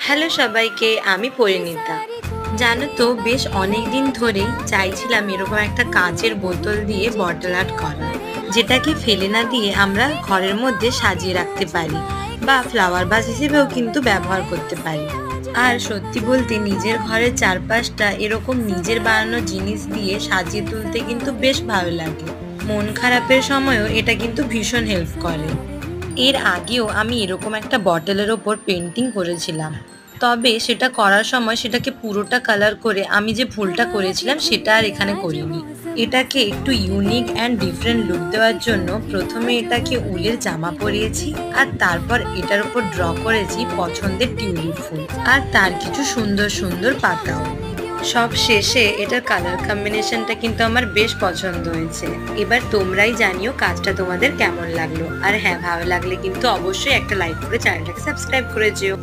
Hello সবাইকে, আমি পরিণীতা। জানো তো, বেশ অনেক দিন ধরেই চাইছিলাম এরকম একটা কাঁচের বোতল দিয়ে বটল আর্ট করা, যেটাকে ফেলে না দিয়ে আমরা ঘরের মধ্যে সাজিয়ে রাখতে পারি বা ফ্লাওয়ার ভাস হিসেবেও কিন্তু ব্যবহার করতে পারি। আর সত্যি বলতে নিজের ঘরের চারপাশটা এরকম নিজের বানানো জিনিস দিয়ে সাজিয়ে তুলতে কিন্তু বেশ ভালো লাগে। মন খারাপের সময়ও এটা কিন্তু ভীষণ হেল্প করে। এর আগেও আমি এরকম একটা বটলের ওপর পেন্টিং করেছিলাম, তবে সেটা করার সময় সেটাকে পুরোটা কালার করে আমি যে ভুলটা করেছিলাম সেটা আর এখানে করিনি। এটাকে একটু ইউনিক অ্যান্ড ডিফারেন্ট লুক দেওয়ার জন্য প্রথমে এটাকে উলের জামা পরিয়েছি, আর তারপর এটার উপর ড্র করেছি পছন্দের টিউলিপ ফুল আর তার কিছু সুন্দর সুন্দর পাতাও। সব শেষে এটার কালার কম্বিনেশনটা কিন্তু আমার বেশ পছন্দ হয়েছে। এবার তোমরাই জানিও কাজটা তোমাদের কেমন লাগলো। আর হ্যাঁ, ভালো লাগলে কিন্তু অবশ্যই একটা লাইক করে চ্যানেলটাকে সাবস্ক্রাইব করে যেও।